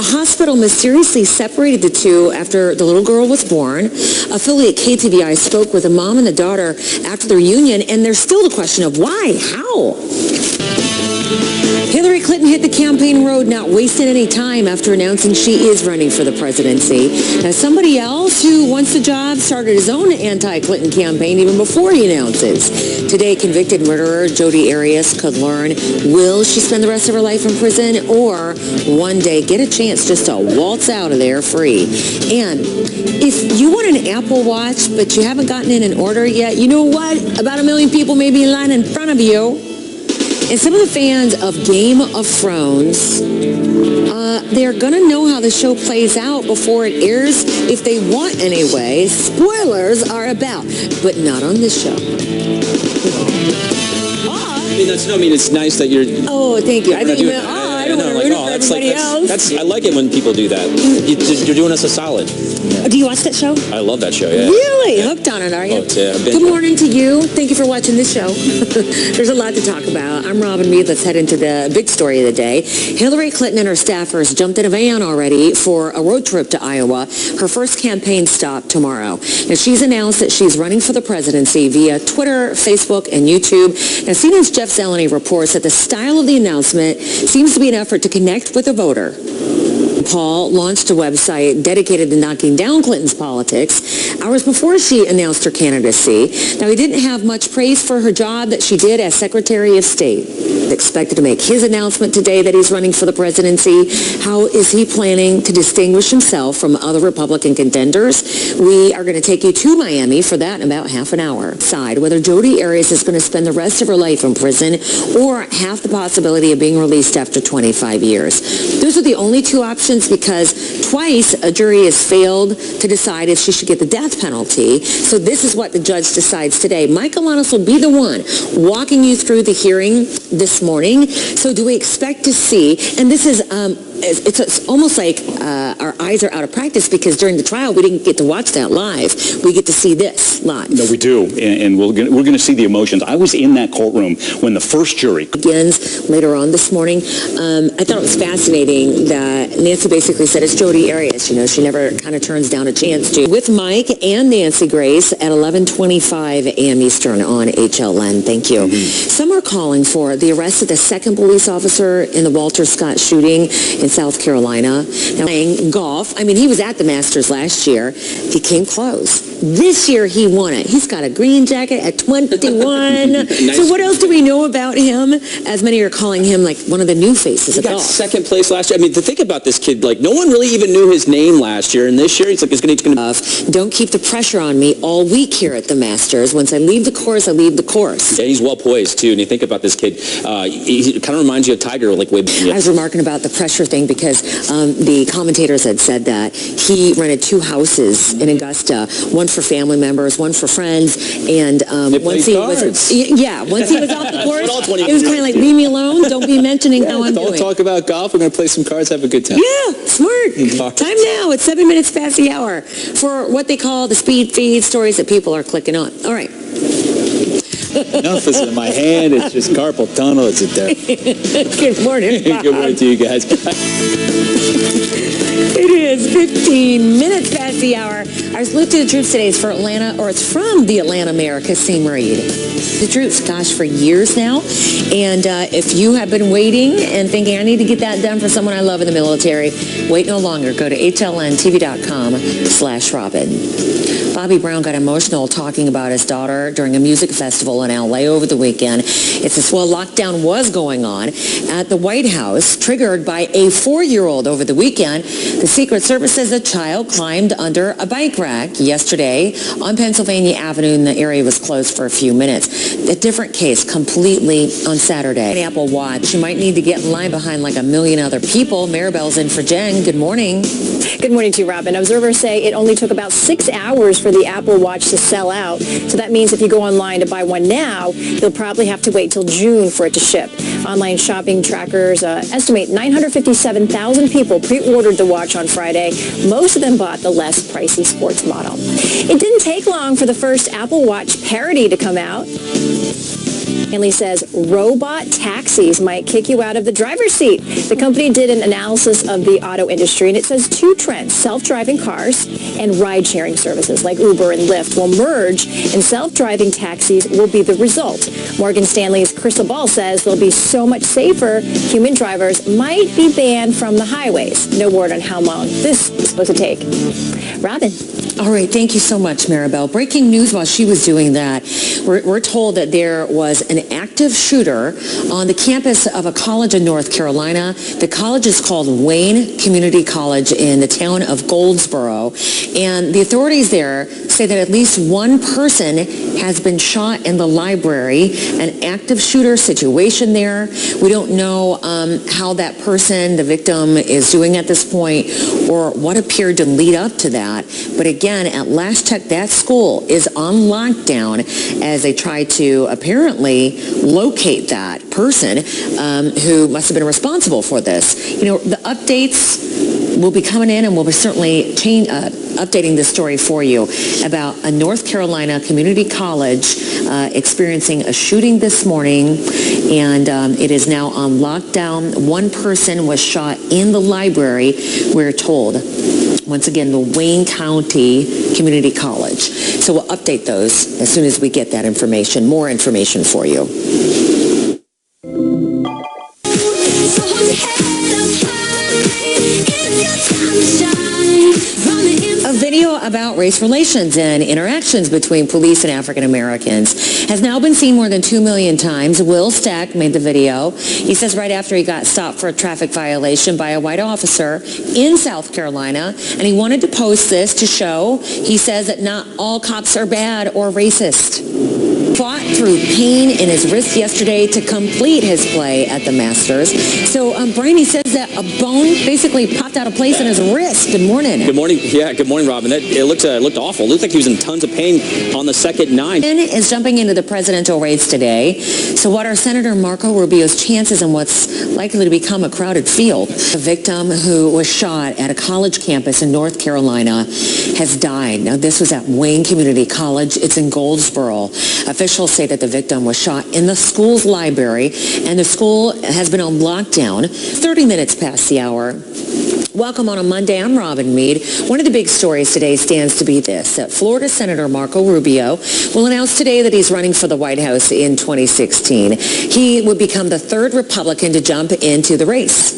hospital mysteriously separated the two after the little girl was born. Affiliate KTVI spoke with a mom and the daughter after the reunion, and there's still the question of why, how? Hillary Clinton hit the campaign road, not wasting any time after announcing she is running for the presidency. Now, somebody else who wants the job started his own anti-Clinton campaign even before he announces. Today, convicted murderer Jodi Arias could learn, will she spend the rest of her life in prison or one day get a chance just to waltz out of there free? And if you want an Apple Watch, but you haven't gotten it in order yet, you know what? About 1 million people may be in line in front of you. And some of the fans of Game of Thrones, they're going to know how the show plays out before it airs, if they want anyway. Spoilers are about, but not on this show. It's nice that you're... Oh, thank you. I think you meant, I don't want to ruin it for everybody else. I like it when people do that. You're doing us a solid. Yeah. Do you watch that show? I love that show, yeah. Really? Yeah. Hooked on it, are you? Oh, yeah. Good morning to you. Thank you for watching this show. There's a lot to talk about. I'm Robin Meade. Let's head into the big story of the day. Hillary Clinton and her staffers jumped in a van already for a road trip to Iowa, her first campaign stop tomorrow. Now, she's announced that she's running for the presidency via Twitter, Facebook, and YouTube. Now, CNN's Jeff Zeleny reports that the style of the announcement seems to be an effort to connect with the voter. Paul launched a website dedicated to knocking down Clinton's politics hours before she announced her candidacy. Now, he didn't have much praise for her job that she did as Secretary of State. Expected to make his announcement today that he's running for the presidency. How is he planning to distinguish himself from other Republican contenders? We are going to take you to Miami for that in about half an hour. Decide whether Jodi Arias is going to spend the rest of her life in prison or have the possibility of being released after 25 years. Those are the only two options because twice a jury has failed to decide if she should get the death penalty. So this is what the judge decides today. Mike Alanis will be the one walking you through the hearing this morning. So do we expect to see, and this is, it's almost like our eyes are out of practice because during the trial we didn't get to watch that live. We get to see this live. No, we do, and we're going to see the emotions. I was in that courtroom when the first jury begins later on this morning. I thought it was fascinating that Nancy basically said it's Jodi Arias. You know, she never kind of turns down a chance to. With Mike and Nancy Grace at 11:25 a.m. Eastern on HLN. Thank you. Some are calling for the arrest of the second police officer in the Walter Scott shooting in South Carolina. Now, playing golf. I mean, he was at the Masters last year. He came close. This year, he won it. He's got a green jacket at 21. Nice. So what else do we know about him? As many are calling him like one of the new faces of golf. He got second place last year. I mean, to think about this kid, like no one really even knew his name last year, and this year he's like, he's going to... Don't keep the pressure on me all week here at the Masters. Once I leave the course, I leave the course. Yeah, he's well poised too. And you think about this kid, he kind of reminds you of Tiger, like way. I was remarking about the pressure thing because the commentators had said that he rented 2 houses in Augusta, one for family members, one for friends, and once he was off the course, it was kind of like, leave me alone. Don't be mentioning how I'm doing. Don't talk about golf. We're going to play some cards, have a good time. Yeah, smart. Time now. It's 7 minutes past the hour for what they call the speed feed stories that people are clicking on. All right. Enough is in my hand. It's just carpal tunnel. It's a death. Good morning, Bob. Good morning to you guys. It is 15 minutes past the hour. Our salute to the troops today is for Atlanta, or it's from the Atlanta mayor, Kasim Meade. The troops, gosh, for years now. And if you have been waiting and thinking, I need to get that done for someone I love in the military, wait no longer. Go to hlntv.com/Robin. Bobby Brown got emotional talking about his daughter during a music festival in L.A. over the weekend. It's as well, lockdown was going on at the White House, triggered by a 4-year-old over the weekend. The Secret Service says the child climbed under a bike rack yesterday on Pennsylvania Avenue, and the area was closed for a few minutes. A different case completely on Saturday. An Apple Watch. You might need to get in line behind like 1 million other people. Maribel's in for Jen. Good morning. Good morning to you, Robin. Observers say it only took about 6 hours for the Apple Watch to sell out. So that means if you go online to buy one now, you'll probably have to wait till June for it to ship. Online shopping trackers estimate 957,000 people pre-ordered the watch on Friday. Most of them bought the less pricey sports model. It didn't take long for the first Apple Watch parody to come out. Hanley says robot taxis might kick you out of the driver's seat. The company did an analysis of the auto industry, and it says two trends, self-driving cars and ride-sharing services like Uber and Lyft will merge, and self-driving taxis will be the result. Morgan Stanley's Crystal Ball says they'll be so much safer, human drivers might be banned from the highways. No word on how long this is supposed to take. Robin. All right, thank you so much, Maribel. Breaking news while she was doing that. We're told that there was an active shooter on the campus of a college in North Carolina. The college is called Wayne Community College in the town of Goldsboro. And the authorities there say that at least one person has been shot in the library, an active shooter situation there. We don't know how that person, the victim, is doing at this point or what appeared to lead up to that. But again, at last check, that school is on lockdown as they try to apparently locate that person who must have been responsible for this. You know, the updates will be coming in, and we'll be certainly updating this story for you about a North Carolina community college experiencing a shooting this morning, and it is now on lockdown. One person was shot in the library, we're told. Once again, the Wayne County Community College. So we'll update those as soon as we get that information, more information for you. A video about race relations and interactions between police and African Americans has now been seen more than 2 million times. Will Stack made the video. He says right after he got stopped for a traffic violation by a white officer in South Carolina, and he wanted to post this to show, he says, that not all cops are bad or racist. Fought through pain in his wrist yesterday to complete his play at the Masters. So, Brian, he says that a bone basically popped out of place in his wrist. Good morning. Good morning. Yeah, good morning, Robin. It looked awful. It looked like he was in tons of pain on the second nine. Is jumping into the presidential race today. So what are Senator Marco Rubio's chances in what's likely to become a crowded field? A victim who was shot at a college campus in North Carolina has died. Now, this was at Wayne Community College. It's in Goldsboro. Officials say that the victim was shot in the school's library, and the school has been on lockdown 30 minutes past the hour. Welcome on a Monday. I'm Robin Meade. One of the big stories today stands to be this, that Florida Senator Marco Rubio will announce today that he's running for the White House in 2016. He would become the third Republican to jump into the race.